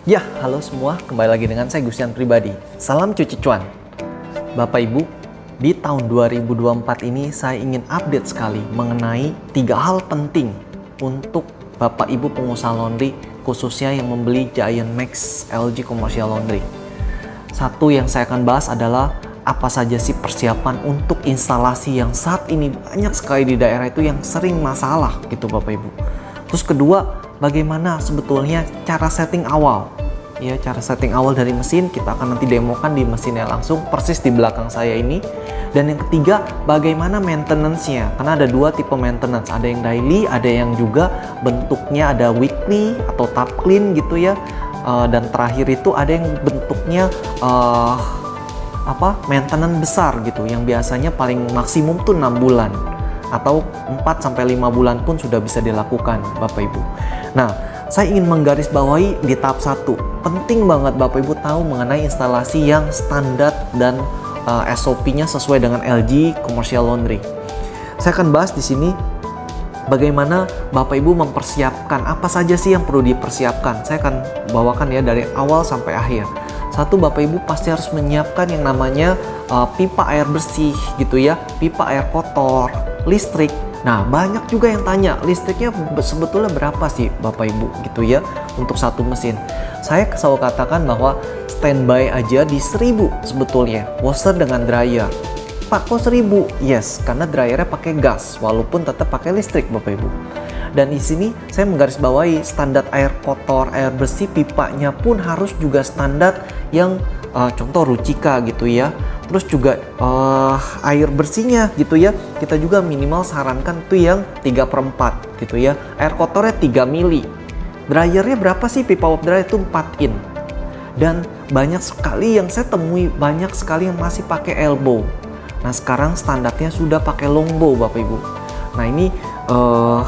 Ya, halo semua, kembali lagi dengan saya Gustian Pribadi. Salam cuci cuan. Bapak Ibu, di tahun 2024 ini saya ingin update sekali mengenai 3 hal penting untuk Bapak Ibu pengusaha laundry, khususnya yang membeli Giant Max LG Commercial Laundry. Satu yang saya akan bahas adalah apa saja sih persiapan untuk instalasi yang saat ini banyak sekali di daerah itu yang sering masalah gitu Bapak Ibu. Terus kedua, bagaimana sebetulnya cara setting awal. Ya, cara setting awal dari mesin kita akan nanti demokan di mesinnya langsung persis di belakang saya ini. Dan yang ketiga, bagaimana maintenance-nya. Karena ada 2 tipe maintenance, ada yang daily, ada yang juga bentuknya ada weekly atau top clean gitu ya. Dan terakhir itu ada yang bentuknya maintenance besar gitu, yang biasanya paling maksimum tuh 6 bulan atau 4-5 bulan pun sudah bisa dilakukan Bapak Ibu. Nah, saya ingin menggarisbawahi di tahap 1. Penting banget Bapak Ibu tahu mengenai instalasi yang standar dan SOP-nya sesuai dengan LG Commercial Laundry. Saya akan bahas di sini bagaimana Bapak Ibu mempersiapkan apa saja sih yang perlu dipersiapkan. Saya akan bawakan ya dari awal sampai akhir. Satu, Bapak Ibu pasti harus menyiapkan yang namanya pipa air bersih gitu ya, pipa air kotor, listrik. Nah, banyak juga yang tanya, listriknya sebetulnya berapa sih Bapak Ibu gitu ya untuk satu mesin. Saya selalu katakan bahwa standby aja di 1000 sebetulnya, washer dengan dryer. Pak, kok 1000? Yes, karena dryernya pakai gas walaupun tetap pakai listrik Bapak Ibu. Dan di sini saya menggarisbawahi standar air kotor, air bersih pipanya pun harus juga standar yang contoh Rucika gitu ya. Terus juga air bersihnya gitu ya, kita juga minimal sarankan tuh yang 3/4 gitu ya. Air kotornya 3 mili. Dryernya berapa sih pipa uap dryer itu 4 in. Dan banyak sekali yang saya temui, banyak sekali yang masih pakai elbow. Nah, sekarang standarnya sudah pakai longbow Bapak Ibu. Nah, ini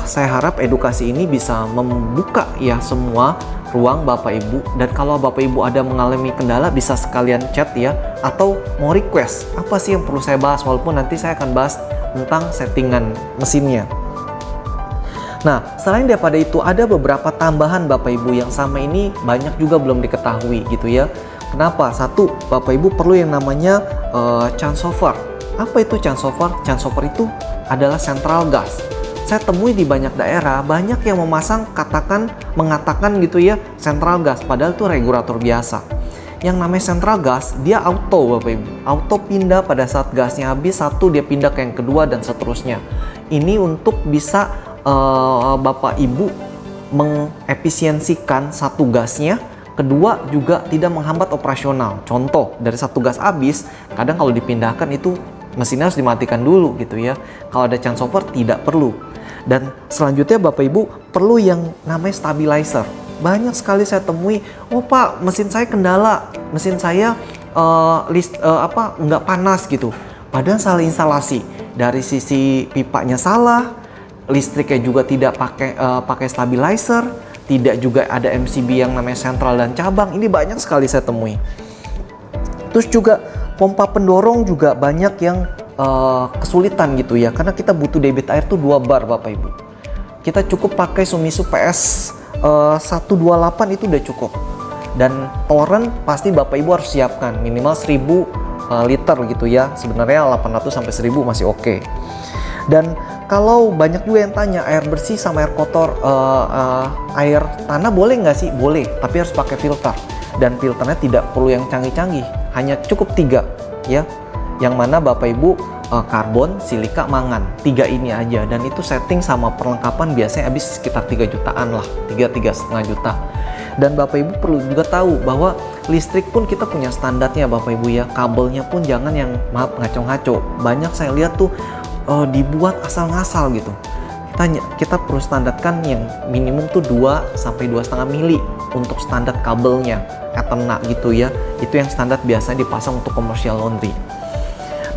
saya harap edukasi ini bisa membuka ya semua ruang Bapak Ibu. Dan kalau Bapak Ibu ada mengalami kendala bisa sekalian chat ya, atau mau request apa sih yang perlu saya bahas, walaupun nanti saya akan bahas tentang settingan mesinnya. Nah, selain daripada itu ada beberapa tambahan Bapak Ibu yang sama ini banyak juga belum diketahui gitu ya. Kenapa? Satu, Bapak Ibu perlu yang namanya changeover. Apa itu changeover? Changeover itu adalah central gas. Saya temui di banyak daerah, banyak yang mengatakan gitu ya, central gas, padahal itu regulator biasa. Yang namanya central gas, dia auto Bapak Ibu. Auto pindah pada saat gasnya habis, satu dia pindah ke yang kedua dan seterusnya. Ini untuk bisa Bapak Ibu mengefisiensikan satu gasnya, kedua juga tidak menghambat operasional. Contoh, dari satu gas habis, kadang kalau dipindahkan itu mesinnya harus dimatikan dulu gitu ya. Kalau ada changeover tidak perlu. Dan selanjutnya Bapak Ibu perlu yang namanya stabilizer. Banyak sekali saya temui, oh Pak, mesin saya kendala, mesin saya nggak panas gitu. Padahal salah instalasi. Dari sisi pipanya salah, listriknya juga tidak pakai stabilizer, tidak juga ada MCB yang namanya sentral dan cabang. Ini banyak sekali saya temui. Terus juga pompa pendorong juga banyak yang kesulitan gitu ya, karena kita butuh debit air tuh 2 bar Bapak Ibu. Kita cukup pakai Sumisu PS 128 itu udah cukup. Dan toren pasti Bapak Ibu harus siapkan minimal 1000 liter gitu ya. Sebenarnya 800 sampai 1000 masih oke. Dan kalau banyak juga yang tanya air bersih sama air kotor, air tanah boleh nggak sih? Boleh, tapi harus pakai filter. Dan filternya tidak perlu yang canggih-canggih, hanya cukup 3 ya. Yang mana Bapak Ibu karbon, silika, mangan, 3 ini aja. Dan itu setting sama perlengkapan biasanya habis sekitar 3 jutaan lah, 3,5 juta. Dan Bapak Ibu perlu juga tahu bahwa listrik pun kita punya standarnya Bapak Ibu ya. Kabelnya pun jangan yang ngaco-ngaco. Banyak saya lihat tuh dibuat asal-ngasal gitu. Kita perlu standarkan yang minimum tuh 2-2,5 mili untuk standar kabelnya, Ethernet gitu ya. Itu yang standar biasanya dipasang untuk commercial laundry.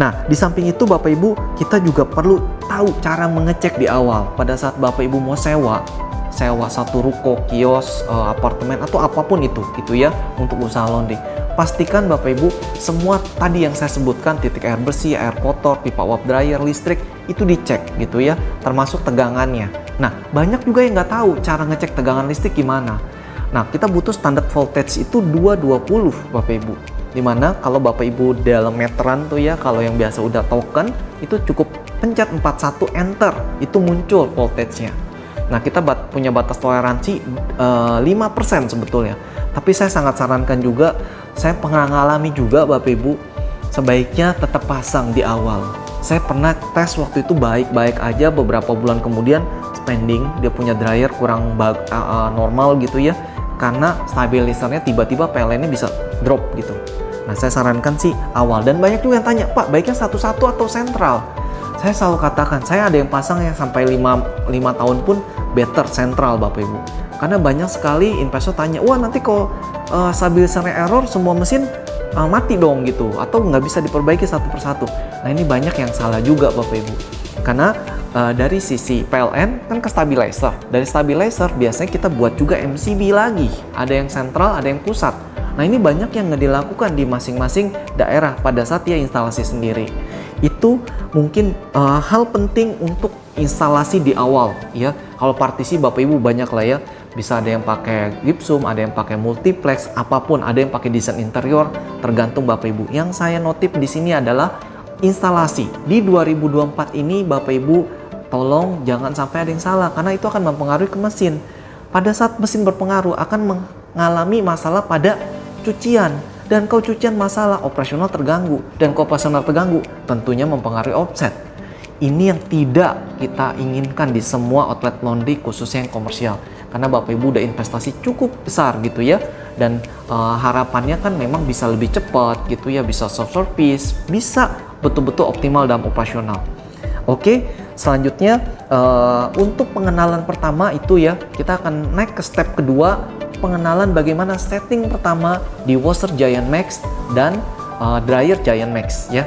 Nah, di samping itu Bapak Ibu, kita juga perlu tahu cara mengecek di awal. Pada saat Bapak Ibu mau sewa satu ruko, kios, apartemen atau apapun itu gitu ya, untuk usaha laundry. Pastikan Bapak Ibu semua tadi yang saya sebutkan, titik air bersih, air kotor, pipa uap dryer, listrik, itu dicek gitu ya, termasuk tegangannya. Nah, banyak juga yang nggak tahu cara ngecek tegangan listrik gimana. Nah, kita butuh standar voltage itu 220 Bapak Ibu. Dimana kalau Bapak Ibu dalam meteran tuh ya, kalau yang biasa udah token itu cukup pencet 41 enter, itu muncul voltage-nya. Nah, kita punya batas toleransi 5% sebetulnya. Tapi saya sangat sarankan juga, saya pernah ngalami juga Bapak Ibu, sebaiknya tetap pasang di awal. Saya pernah tes waktu itu baik-baik aja, beberapa bulan kemudian spending, dia punya dryer kurang normal gitu ya, karena stabilizernya tiba-tiba PLN-nya bisa drop gitu. Nah, saya sarankan sih awal. Dan banyak juga yang tanya, Pak, baiknya satu-satu atau sentral? Saya selalu katakan, saya ada yang pasang yang sampai 5 tahun pun better sentral Bapak Ibu. Karena banyak sekali investor tanya, wah nanti kalau stabilizernya error, semua mesin mati dong gitu, atau nggak bisa diperbaiki satu persatu. Nah, ini banyak yang salah juga Bapak Ibu. Karena dari sisi PLN kan ke stabilizer. Dari stabilizer biasanya kita buat juga MCB lagi. Ada yang sentral, ada yang pusat. Nah, ini banyak yang nggak dilakukan di masing-masing daerah pada saat dia instalasi sendiri. Itu mungkin hal penting untuk instalasi di awal ya. Kalau partisi Bapak Ibu banyak lah ya. Bisa ada yang pakai gypsum, ada yang pakai multiplex, apapun, ada yang pakai desain interior, tergantung Bapak Ibu. Yang saya notif di sini adalah instalasi. Di 2024 ini Bapak Ibu tolong jangan sampai ada yang salah, karena itu akan mempengaruhi ke mesin. Pada saat mesin berpengaruh akan mengalami masalah pada cucian, dan kalau cucian masalah, operasional terganggu, dan kalau operasional terganggu tentunya mempengaruhi offset. Ini yang tidak kita inginkan di semua outlet laundry, khususnya yang komersial, karena Bapak Ibu udah investasi cukup besar gitu ya, dan harapannya kan memang bisa lebih cepat gitu ya, bisa soft service, bisa betul-betul optimal dalam operasional. Oke, selanjutnya untuk pengenalan pertama itu ya, kita akan naik ke step kedua, pengenalan bagaimana setting pertama di washer Giant Max dan dryer Giant Max ya.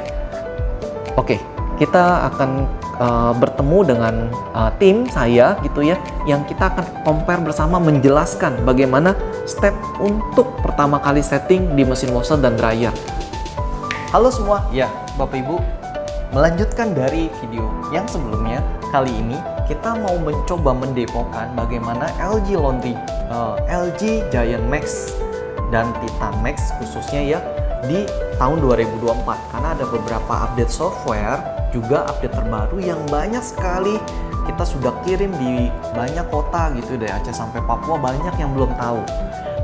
Oke, kita akan bertemu dengan tim saya gitu ya, yang kita akan compare bersama, menjelaskan bagaimana step untuk pertama kali setting di mesin washer dan dryer. Halo semua, ya Bapak Ibu, melanjutkan dari video yang sebelumnya, kali ini kita mau mencoba mendemokan bagaimana LG Laundry, LG Giant Max dan Titan Max khususnya ya di tahun 2024, karena ada beberapa update software juga update terbaru yang banyak sekali kita sudah kirim di banyak kota gitu, dari Aceh sampai Papua banyak yang belum tahu.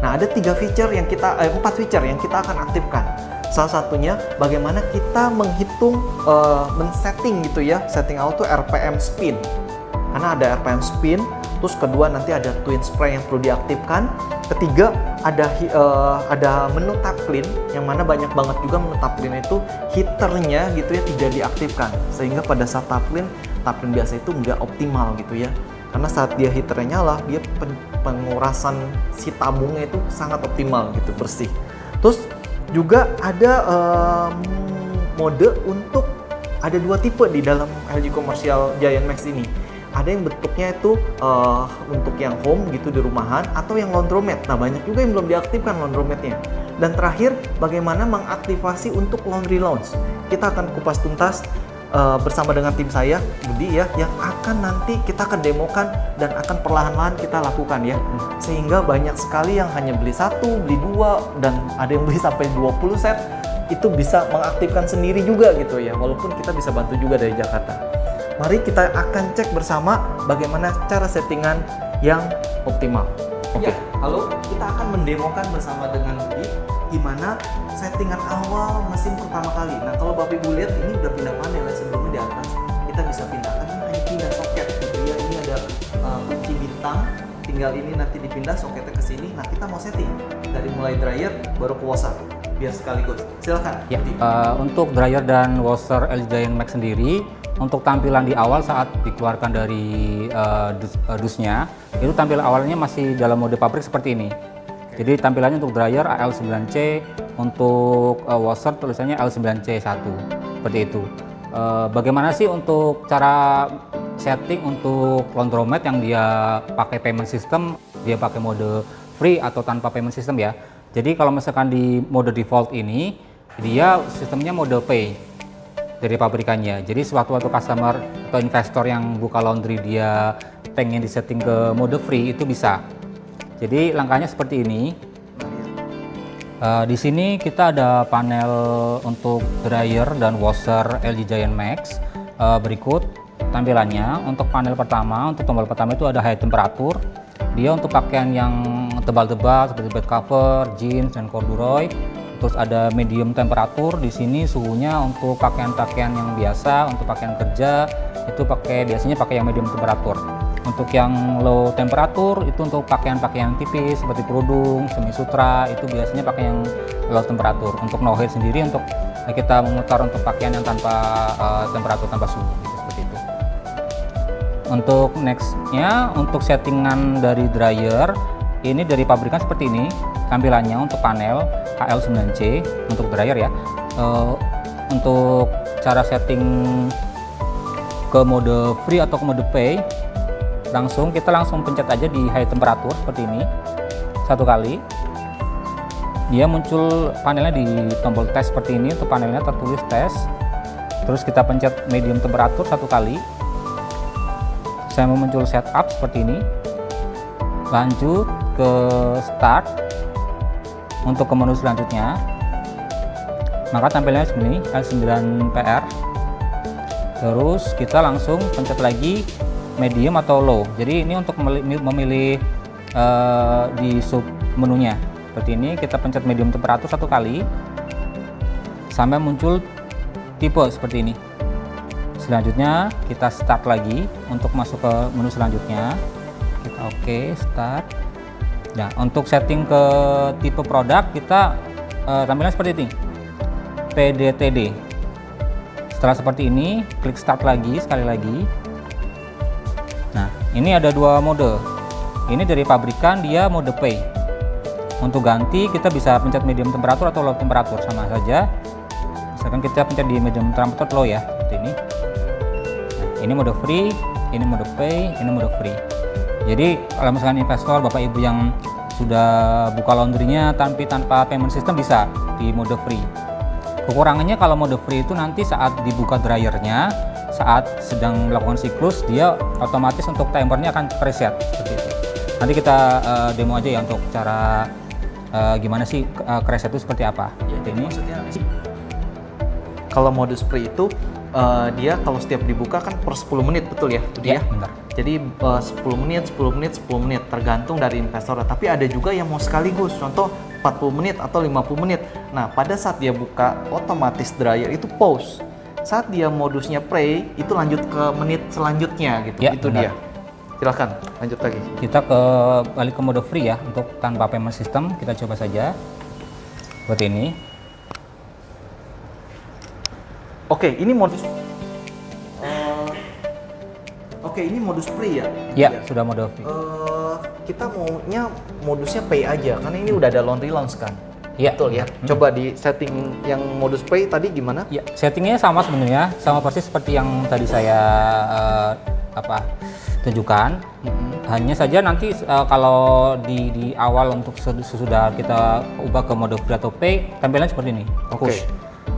Nah, ada 4 feature yang kita akan aktifkan. Salah satunya bagaimana kita menghitung, men-setting gitu ya, setting auto RPM spin. Karena ada RPM spin, terus kedua nanti ada twin spray yang perlu diaktifkan. Ketiga ada menu tap clean, yang mana banyak banget juga menu tap clean itu heaternya gitu ya tidak diaktifkan, sehingga pada saat tap clean biasa itu nggak optimal gitu ya. Karena saat dia heaternya nyala, dia pengurasan si tabungnya itu sangat optimal gitu, bersih. Terus juga ada mode untuk, ada 2 tipe di dalam LG Commercial Giant Max ini. Ada yang bentuknya itu untuk yang home gitu di rumahan, atau yang laundromat. Nah, banyak juga yang belum diaktifkan laundromatnya. Dan terakhir, bagaimana mengaktifasi untuk laundry lounge. Kita akan kupas tuntas bersama dengan tim saya, Budi ya, yang akan nanti kita akan demokan dan akan perlahan-lahan kita lakukan ya. Sehingga banyak sekali yang hanya beli 1, beli 2, dan ada yang beli sampai 20 set, itu bisa mengaktifkan sendiri juga gitu ya, walaupun kita bisa bantu juga dari Jakarta. Mari kita akan cek bersama bagaimana cara settingan yang optimal. Oke. Ya, lalu kita akan mendemokan bersama dengan Budi gimana settingan awal mesin pertama kali. Nah, kalau Bapak Ibu lihat ini udah pindah panel ya, sebelumnya di atas kita bisa pindahkan, ini hanya pindah soket gitu ya. Ini ada kunci bintang, tinggal ini nanti dipindah soketnya ke sini. Nah, kita mau setting dari mulai dryer baru ke washer biar sekaligus. Silakan. Ya, untuk dryer dan washer LG Giant Max sendiri, untuk tampilan di awal saat dikeluarkan dari dusnya, itu tampilan awalnya masih dalam mode pabrik seperti ini. Jadi tampilannya untuk dryer AL9C, untuk washer tulisannya L9C1, seperti itu. Bagaimana sih untuk cara setting untuk laundromat yang dia pakai payment system, dia pakai mode free atau tanpa payment system ya. Jadi kalau misalkan di mode default ini, dia sistemnya mode pay dari pabrikannya. Jadi sewaktu-waktu customer atau investor yang buka laundry dia pengen disetting ke mode free, itu bisa. Jadi langkahnya seperti ini. Di sini kita ada panel untuk dryer dan washer LG Giant Max. Berikut tampilannya. Untuk panel pertama, untuk tombol pertama itu ada high temperatur. Dia untuk pakaian yang tebal-tebal seperti bed cover, jeans dan corduroy. Terus ada medium temperatur. Di sini suhunya untuk pakaian-pakaian yang biasa, untuk pakaian kerja itu biasanya pakai yang medium temperatur. Untuk yang low temperatur itu untuk pakaian-pakaian tipis seperti kerudung, semi sutra itu biasanya pakai yang low temperatur. Untuk no heat sendiri untuk kita memutar untuk pakaian yang tanpa temperatur, tanpa suhu gitu, seperti itu. Untuk nextnya, untuk settingan dari dryer ini dari pabrikan seperti ini tampilannya. Untuk panel HL9C untuk dryer ya. Untuk cara setting ke mode free atau ke mode pay, kita langsung pencet aja di high temperatur seperti ini satu kali. Dia muncul panelnya di tombol tes seperti ini. Untuk panelnya tertulis tes. Terus kita pencet medium temperatur satu kali. Saya mau muncul setup seperti ini. Lanjut ke start. Untuk ke menu selanjutnya, maka tampilnya seperti ini L9PR. Terus kita langsung pencet lagi medium atau low. Jadi ini untuk memilih di sub menunya seperti ini. Kita pencet medium temperatur satu kali sampai muncul tipe seperti ini. Selanjutnya kita start lagi untuk masuk ke menu selanjutnya. Kita oke, start. Nah, untuk setting ke tipe produk kita tampilan seperti ini, PDTD. Setelah seperti ini, klik start lagi sekali lagi. Nah, ini ada dua mode. Ini dari pabrikan dia mode pay. Untuk ganti kita bisa pencet medium temperatur atau low temperatur, sama saja. Misalkan kita pencet di medium temperatur low ya, seperti ini. Nah, ini mode free, ini mode pay, ini mode free. Jadi kalau misalkan investor, bapak ibu yang sudah buka laundrynya tanpa payment system bisa di mode free. Kekurangannya kalau mode free itu nanti saat dibuka dryernya, saat sedang melakukan siklus, dia otomatis untuk timernya akan reset seperti itu. Nanti kita demo aja ya untuk cara gimana sih reset itu seperti apa. Ya, ini maksudnya kalau mode spray itu dia kalau setiap dibuka kan per 10 menit, betul ya? Iya, benar. Jadi 10 menit, 10 menit, 10 menit tergantung dari investor. Tapi ada juga yang mau sekaligus, contoh 40 menit atau 50 menit. Nah, pada saat dia buka otomatis dryer itu pause. Saat dia modusnya play itu lanjut ke menit selanjutnya gitu. Ya, itu benar. dia. Silahkan lanjut lagi. Kita balik ke mode free ya, untuk tanpa payment system kita coba saja seperti ini. Oke, ini modus. Oke, ini modus free ya? Ya, sudah mode free. Kita maunya modusnya pay aja, karena ini udah ada laundry lounge kan? Ya, betul ya. Coba di setting yang modus pay tadi gimana? Ya, settingnya sama sebenarnya, sama persis seperti yang tadi saya tunjukkan. Hanya saja nanti kalau di awal untuk sesudah kita ubah ke mode free atau pay, tampilannya seperti ini. Push.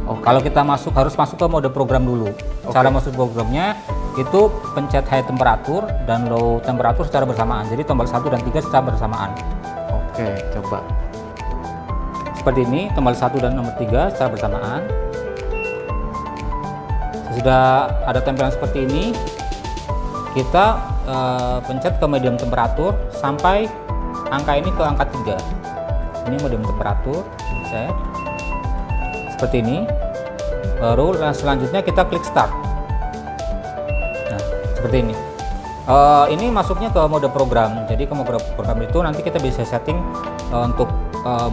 Kalau kita harus masuk ke mode program dulu. Cara masuk programnya itu pencet high temperatur dan low temperatur secara bersamaan. Jadi tombol 1 dan 3 secara bersamaan. Oke, coba. Seperti ini, tombol 1 dan nomor 3 secara bersamaan. Sesudah ada tampilan seperti ini, kita pencet ke medium temperatur sampai angka ini ke angka 3. Ini medium temperatur, pencet. Seperti ini. Baru selanjutnya kita klik start. Nah, seperti ini. Ini masuknya ke mode program. Jadi ke mode program itu nanti kita bisa setting untuk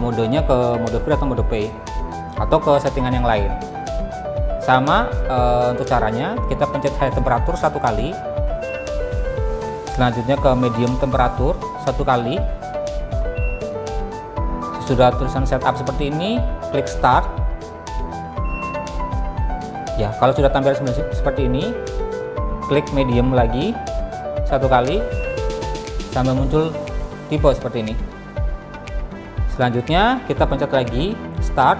modenya ke mode free atau mode pay, atau ke settingan yang lain. Sama untuk caranya, kita pencet high temperatur satu kali. Selanjutnya ke medium temperatur satu kali. Sudah tulisan setup seperti ini, klik start. Ya, kalau sudah tampil seperti ini, klik medium lagi satu kali sampai muncul tipe seperti ini. Selanjutnya kita pencet lagi start.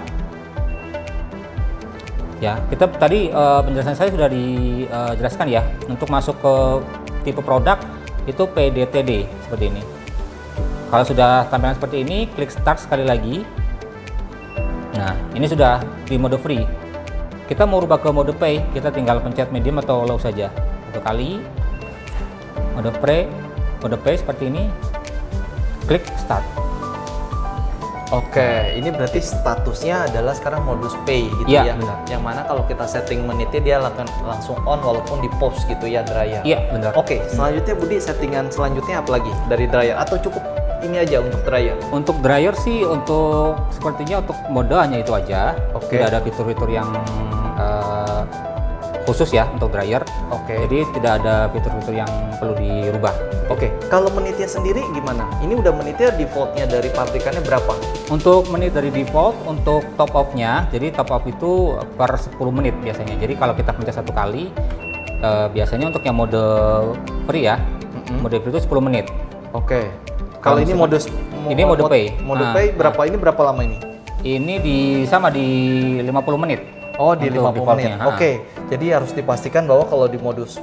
Ya, kita tadi penjelasan saya sudah dijelaskan ya. Untuk masuk ke tipe produk itu PDTD seperti ini. Kalau sudah tampilan seperti ini, klik start sekali lagi. Nah, ini sudah di mode free. Kita mau rubah ke mode pay, kita tinggal pencet medium atau low saja. Satu kali, mode pay seperti ini, klik start. Oke, ini berarti statusnya adalah sekarang modus pay gitu Iya, ya. benar. Yang mana kalau kita setting menitnya dia langsung on walaupun di pause gitu ya dryer. Iya, benar. Oke, selanjutnya Budi settingan selanjutnya apa lagi dari dryer atau cukup ini aja untuk dryer? Untuk dryer sih untuk sepertinya untuk mode hanya itu aja. Oke. Tidak ada fitur-fitur yang khusus ya untuk dryer. Oke. Jadi tidak ada fitur-fitur yang perlu dirubah. Oke, kalau menitnya sendiri gimana? Ini udah menitnya defaultnya dari pabrikannya berapa? Untuk menit dari default, untuk top off-nya, jadi top off itu per 10 menit biasanya. Jadi kalau kita pencet satu kali, biasanya untuk yang mode free ya, mode free itu 10 menit. Oke. Kalau ini mode pay. Mode Nah, pay berapa ini berapa lama ini? Ini sama di 50 menit. Oh, di untuk 50 defaultnya. menit. Oke. Jadi harus dipastikan bahwa kalau di modus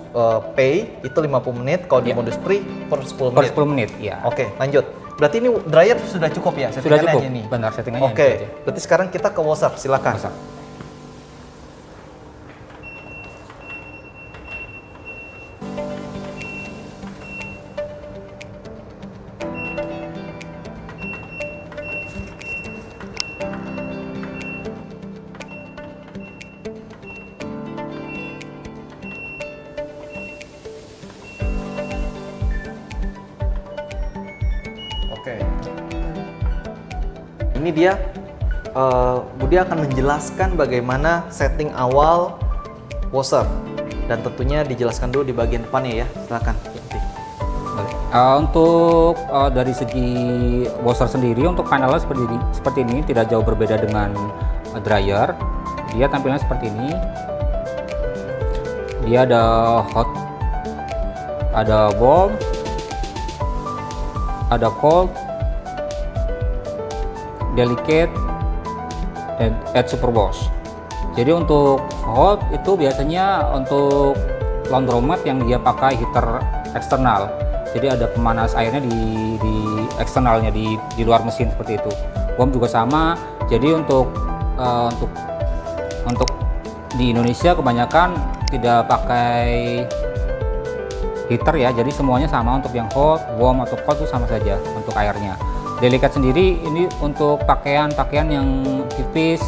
pay itu 50 menit, kalau di Iya. modus free per 10 Per menit. 10 menit, ya. Oke, lanjut. Berarti ini dryer sudah cukup ya Sudah settingannya cukup, ini. benar settingannya Oke, itu aja. berarti sekarang kita ke washer, silakan. Masak. Oke. Ini dia Budi akan menjelaskan bagaimana setting awal washer dan tentunya dijelaskan dulu di bagian depannya ya. Silakan. Budi. Boleh. Untuk dari segi washer sendiri, untuk panelnya seperti ini tidak jauh berbeda dengan dryer. Dia tampilannya seperti ini. Dia ada hot, ada warm, ada cold, delicate, dan add super wash. Jadi untuk hot itu biasanya untuk laundromat yang dia pakai heater eksternal. Jadi ada pemanas airnya di eksternalnya di luar mesin seperti itu. Warm juga sama. Jadi untuk di Indonesia kebanyakan tidak pakai heater ya, jadi semuanya sama untuk yang hot, warm atau cold itu sama saja untuk airnya. Delicate sendiri ini untuk pakaian yang tipis,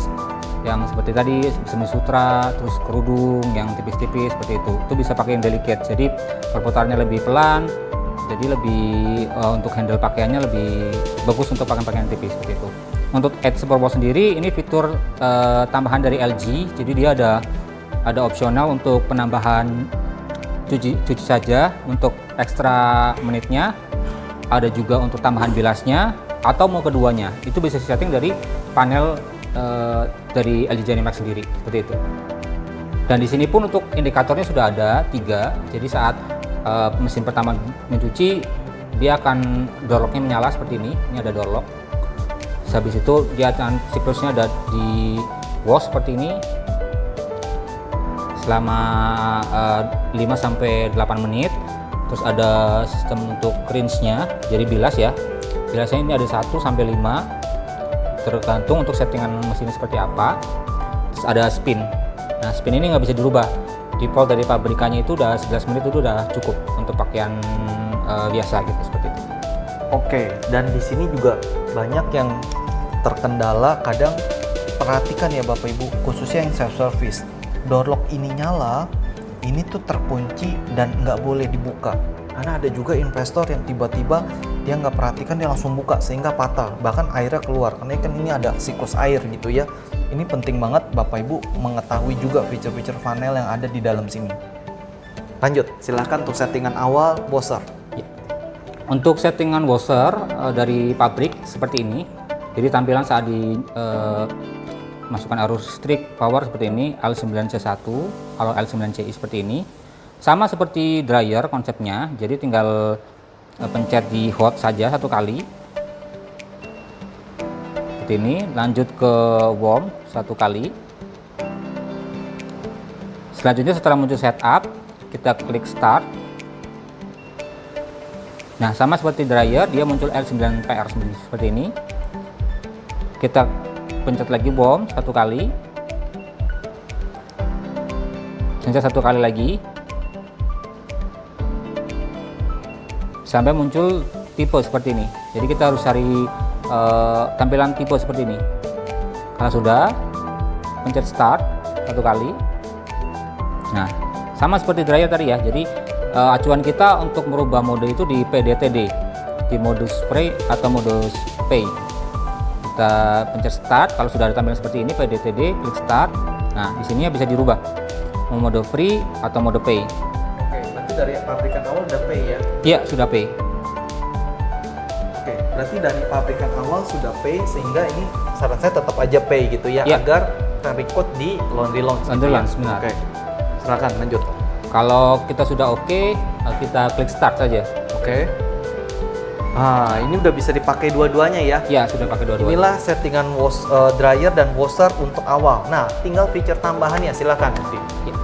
yang seperti tadi semi sutra, terus kerudung yang tipis-tipis seperti itu bisa pakai yang delicate. Jadi perputarannya lebih pelan, jadi lebih untuk handle pakaiannya lebih bagus untuk pakaian-pakaian tipis seperti itu. Untuk Edge Super Wash sendiri ini fitur tambahan dari LG, jadi dia ada opsional untuk penambahan cuci saja untuk ekstra menitnya, ada juga untuk tambahan bilasnya atau mau keduanya. Itu bisa setting dari panel dari LG Dynamax sendiri seperti itu. Dan di sini pun untuk indikatornya sudah ada 3. Jadi saat mesin pertama mencuci, dia akan door lock-nya menyala seperti ini. Ini ada door lock. Habis itu dia akan siklusnya ada di wash seperti ini selama 5-8 menit. Terus ada sistem untuk rinse-nya, jadi bilas ya. Bilasnya ini ada 1-5, tergantung untuk settingan mesinnya seperti apa. Terus ada spin. Nah, spin ini nggak bisa dirubah. Default dari pabrikannya itu udah 11 menit itu udah cukup untuk pakaian biasa gitu seperti itu. Oke, dan di sini juga banyak yang terkendala, kadang perhatikan ya Bapak Ibu, khususnya yang self service. Door lock ini nyala, ini tuh terkunci dan nggak boleh dibuka. Karena ada juga investor yang tiba-tiba dia nggak perhatikan, dia langsung buka sehingga patah, bahkan airnya keluar. Karena kan ini ada siklus air gitu ya. Ini penting banget Bapak Ibu mengetahui juga fitur-fitur funnel yang ada di dalam sini. Lanjut, silakan untuk settingan awal washer. Untuk settingan washer dari pabrik seperti ini. Jadi tampilan saat di masukkan arus listrik power seperti ini, L9C1 kalau L9CI seperti ini. Sama seperti dryer konsepnya, jadi tinggal pencet di hot saja satu kali. Seperti ini, lanjut ke warm satu kali. Selanjutnya setelah muncul setup, kita klik start. Nah, sama seperti dryer, dia muncul L9PR seperti ini. Kita pencet lagi warm 1 kali. Pencet 1 kali lagi. Sampai muncul tipe seperti ini. Jadi kita harus cari tampilan tipe seperti ini. Karena sudah, pencet start 1 kali. Nah, sama seperti dryer tadi ya. Jadi acuan kita untuk merubah mode itu di PDTD, di modus spray atau modus pay. Kita pencet start. Kalau sudah ada tampilan seperti ini PDTD, klik start. Nah, di sini bisa dirubah mau mode free atau mode pay. Oke, berarti dari pabrikan awal udah pay ya? Iya, sudah pay. Oke, berarti dari pabrikan awal sudah pay, sehingga ini saran saya tetap aja pay gitu ya, Ya. agar terrecord di Laundry Lounge. Laundry gitu ya? Lounge, benar. Oke, silakan lanjut. Kalau kita sudah oke, kita klik start saja. Oke. Ah, ini udah bisa dipakai dua-duanya ya. Ya, sudah pakai dua-duanya. Inilah settingan dryer dan washer untuk awal. Nah, tinggal feature tambahannya, silakan. Ya.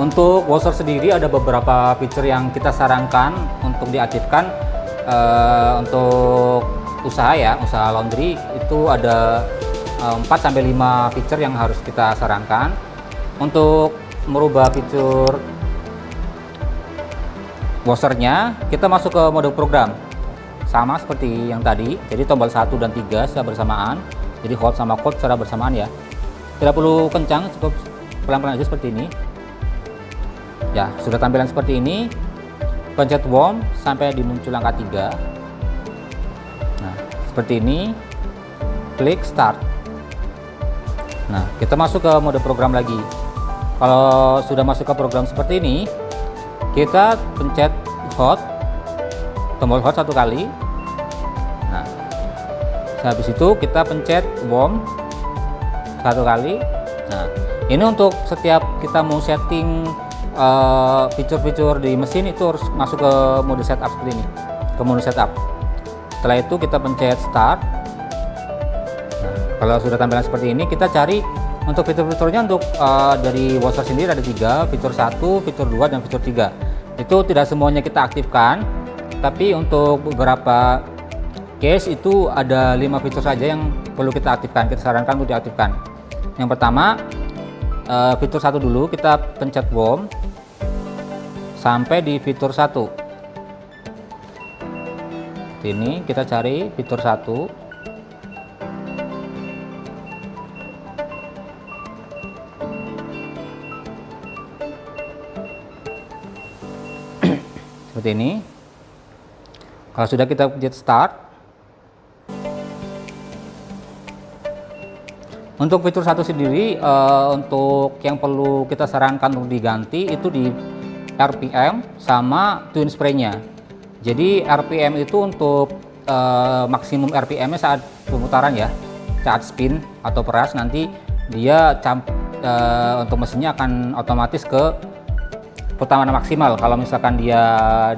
Untuk washer sendiri ada beberapa fitur yang kita sarankan untuk diaktifkan. Untuk usaha ya, usaha laundry itu ada 4-5 fitur yang harus kita sarankan. Untuk merubah fitur washernya, kita masuk ke mode program. Sama seperti yang tadi, jadi tombol 1 dan 3 secara bersamaan. Jadi hot sama cold secara bersamaan ya. Tidak perlu kencang, cukup pelan-pelan aja seperti ini. Ya, sudah tampilan seperti ini. Pencet warm sampai dimuncul angka 3. Nah, seperti ini. Klik start. Nah, kita masuk ke mode program lagi. Kalau sudah masuk ke program seperti ini, kita pencet hot, tombol hot 1 kali. Nah, habis itu kita pencet warm 1 kali. Nah, ini untuk setiap kita mau setting fitur-fitur di mesin itu harus masuk ke mode setup seperti ini, ke mode setup. Setelah itu kita pencet start. Nah, kalau sudah tampilan seperti ini, kita cari untuk fitur-fiturnya. Untuk dari washer sendiri ada 3, fitur 1, fitur 2, dan fitur 3. Itu tidak semuanya kita aktifkan, tapi untuk beberapa case itu ada 5 fitur saja yang perlu kita aktifkan, kita sarankan untuk diaktifkan. Yang pertama, fitur 1 dulu, kita pencet warm sampai di fitur 1. Ini kita cari fitur 1. Seperti ini. Kalau sudah, kita pencet start. Untuk fitur 1 sendiri, untuk yang perlu kita sarankan untuk diganti itu di RPM sama twin spray-nya. Jadi RPM itu untuk maksimum RPM-nya saat pemutaran ya, saat spin atau peras, nanti dia untuk mesinnya akan otomatis ke putaran maksimal kalau misalkan dia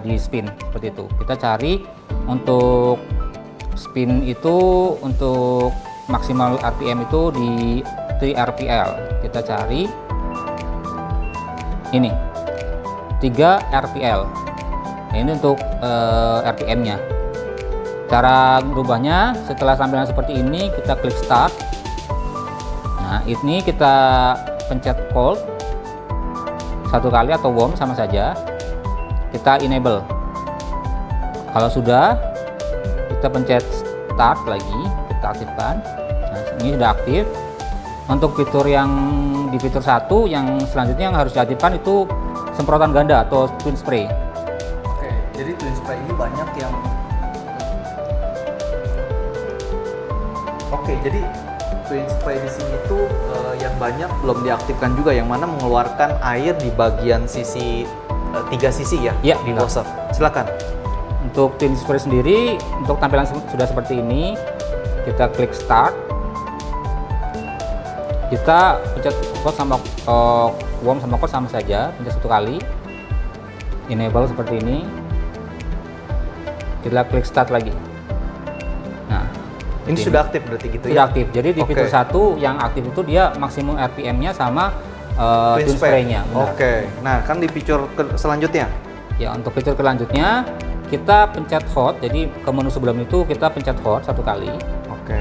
di spin seperti itu. Kita cari untuk spin itu, untuk maksimal RPM itu di 3 RPL. Kita cari ini 3 RPL. Nah, ini untuk RPM-nya. Cara berubahnya, setelah tampilan seperti ini, kita klik start. Nah, ini kita pencet cold 1 kali atau warm sama saja. Kita enable. Kalau sudah, kita pencet start lagi, kita aktifkan. Nah, ini sudah aktif. Untuk fitur yang di fitur 1 yang selanjutnya yang harus diaktifkan itu semprotan ganda atau twin spray. Oke, jadi twin spray ini banyak yang jadi twin spray di sini tuh yang banyak belum diaktifkan juga, yang mana mengeluarkan air di bagian sisi 3 sisi ya, Ya, di benar. washer. Silakan. Untuk twin spray sendiri, untuk tampilan sudah seperti ini. Kita klik start. Kita pencet cold sama warm sama cold sama saja, pencet 1 kali. Enable seperti ini. Kita klik start lagi. Nah, Ini sudah aktif berarti gitu sudah ya? aktif. Jadi di Oke. fitur 1 yang aktif itu dia maksimum RPM-nya sama twin spray-nya. Benar. Oke. Nah, kan di fitur selanjutnya. Ya, untuk fitur selanjutnya kita pencet hot. Jadi ke menu sebelum itu kita pencet hot 1 kali. Oke.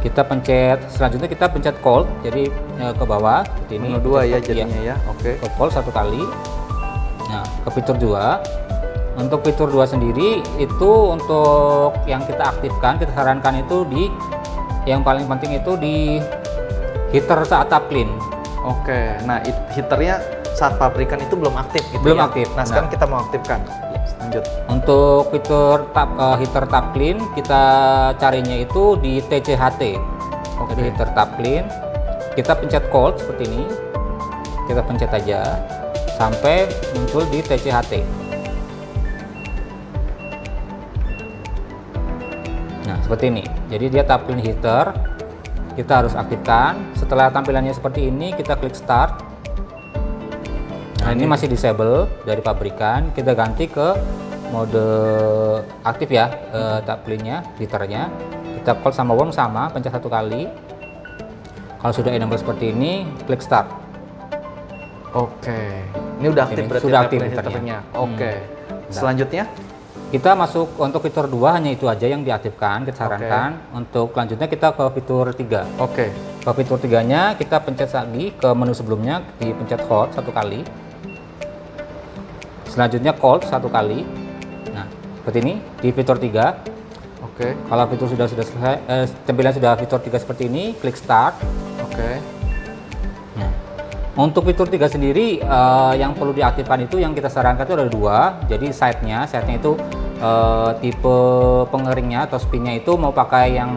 Kita pencet, selanjutnya kita pencet cold, jadi ke bawah seperti ini. Menu 2 ya Pencet- jadinya ya. Oke. ke cold 1 kali. Nah, ke fitur 2. Untuk fitur 2 sendiri itu untuk yang kita aktifkan, kita sarankan itu di yang paling penting itu di heater saat tap clean. Oke. Nah, heaternya saat pabrikan itu belum aktif gitu Belum ya? aktif. Nah, sekarang Nah. kita mau aktifkan. Lanjut. Untuk fitur heater tap clean kita carinya itu di TCHT. Oke. Jadi heater tap clean kita pencet cold seperti ini. Kita pencet aja sampai muncul di TCHT. Nah, seperti ini. Jadi dia tap clean heater. Kita harus aktifkan. Setelah tampilannya seperti ini, kita klik start. Nah, ini masih disable dari pabrikan. Kita ganti ke mode aktif ya, tap clean-nya, heaternya. Kita call sama warm sama, pencet 1 kali. Kalau sudah enable seperti ini, klik start. Oke. Ini udah aktif Ini berarti sudah tap aktif clean heaternya. heaternya. Oke. Nah. Selanjutnya? Kita masuk untuk fitur 2 hanya itu aja yang diaktifkan, kita sarankan. Untuk selanjutnya kita ke fitur 3. Oke. Ke fitur 3-nya kita pencet lagi ke menu sebelumnya, dipencet hot 1 kali. Selanjutnya cold 1 kali. Nah, seperti ini di fitur 3. Oke. Kalau fitur sudah selesai, tampilan sudah fitur 3 seperti ini, klik start. Oke. Nah, untuk fitur 3 sendiri yang perlu diaktifkan itu yang kita sarankan itu ada 2. Jadi side-nya itu tipe pengeringnya atau spinnya itu mau pakai yang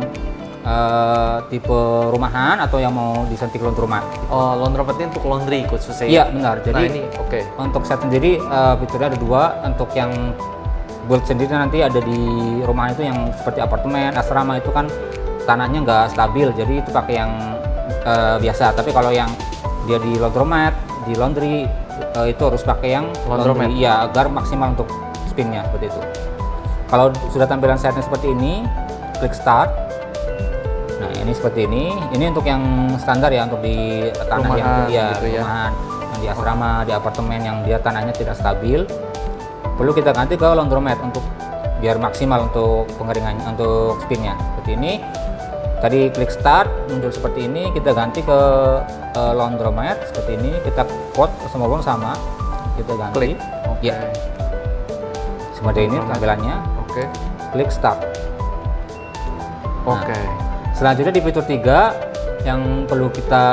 tipe rumahan atau yang mau disentik laundromat. Oh, laundromat ini untuk laundry khususnya. Iya, benar. Jadi Nah, ini oke. untuk set sendiri fiturnya ada 2. Untuk yang build sendiri nanti ada di rumah itu yang seperti apartemen, asrama itu kan tanahnya nggak stabil, jadi itu pakai yang biasa. Tapi kalau yang dia di laundromat, di laundry itu harus pakai yang Laundromat. laundry, ya agar maksimal untuk spinnya seperti itu. Kalau sudah tampilan setnya seperti ini, klik start. Nah, ini seperti ini. Ini untuk yang standar ya, untuk di tanah Rumahan yang gitu ya. rumahan, yang di asrama, di apartemen yang dia tanahnya tidak stabil. Perlu kita ganti ke laundromat untuk biar maksimal untuk pengeringannya, untuk spinnya. Seperti ini. Tadi klik start, muncul seperti ini. Kita ganti ke laundromat seperti ini. Kita quote sama bawang sama. Kita ganti. Klik. Oke. Ya, seperti ini tampilannya. Oke. Klik start. Oke. Selanjutnya di fitur 3 yang perlu kita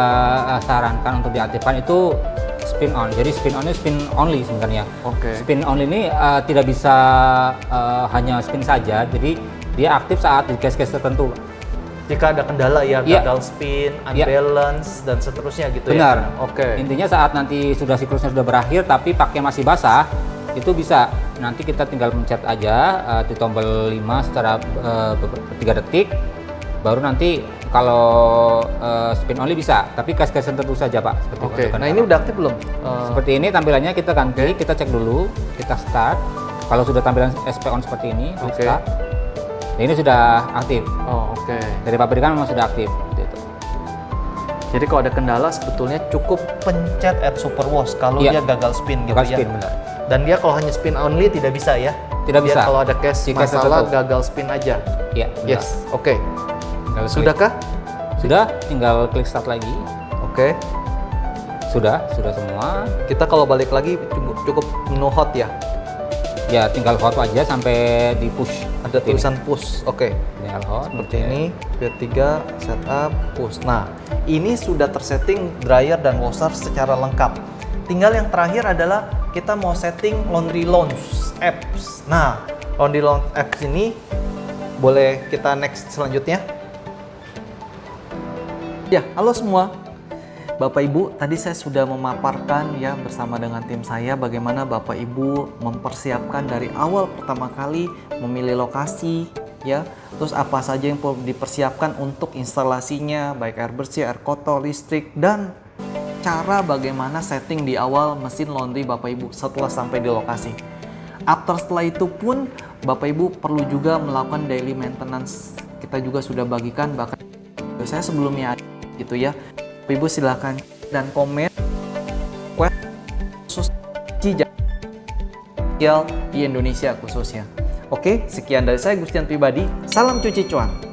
sarankan untuk diaktifkan itu spin on. Jadi spin on ini spin only sebenarnya. Oke. Spin only ini tidak bisa hanya spin saja. Jadi dia aktif saat di case-case tertentu. Jika ada kendala ya, Iya. gagal spin, Iya. unbalance dan seterusnya gitu Benar. ya. Oke. Intinya saat nanti sudah siklusnya sudah berakhir tapi pakai masih basah, itu bisa. Nanti kita tinggal pencet aja di tombol 5 secara 3 detik. Baru nanti kalau spin only bisa, tapi case-case tertentu saja Pak. Seperti Oke. itu. Nah, ini udah aktif belum? Seperti ini tampilannya kita ganti, kita cek dulu, kita start. Kalau sudah tampilan SP on seperti ini, klik Oke. start. Nah, ini sudah aktif. Oh, oke. Dari pabrikan memang sudah aktif. Seperti itu. Jadi kalau ada kendala sebetulnya cukup pencet add super wash kalau Iya. dia gagal spin gitu Gagal ya. spin, benar. Dan dia kalau hanya spin only tidak bisa ya. Tidak Dia bisa. kalau ada case Di case masalah tertentu. gagal spin aja. Iya, benar. Yes. Oke. Tinggal klik. Sudahkah? Sudah, tinggal klik start lagi. Oke. Sudah semua. Kita kalau balik lagi cukup menu hot ya. Ya, tinggal hot aja sampai di push. Ada tulisan push. Oke. Tinggal hot. Seperti ini, V3, setup, push. Nah, ini sudah tersetting dryer dan washer secara lengkap. Tinggal yang terakhir adalah kita mau setting laundry launch apps. Nah, laundry launch apps ini boleh kita next selanjutnya. Ya, halo semua. Bapak Ibu, tadi saya sudah memaparkan ya bersama dengan tim saya bagaimana Bapak Ibu mempersiapkan dari awal pertama kali memilih lokasi ya, terus apa saja yang perlu dipersiapkan untuk instalasinya, baik air bersih, air kotor, listrik, dan cara bagaimana setting di awal mesin laundry Bapak Ibu setelah sampai di lokasi. Setelah itu pun Bapak Ibu perlu juga melakukan daily maintenance. Kita juga sudah bagikan bahkan saya sebelumnya gitu ya. Bapak Ibu silakan dan komen khusus di Indonesia khususnya. Oke, sekian dari saya Gustian pribadi. Salam cuci cuan.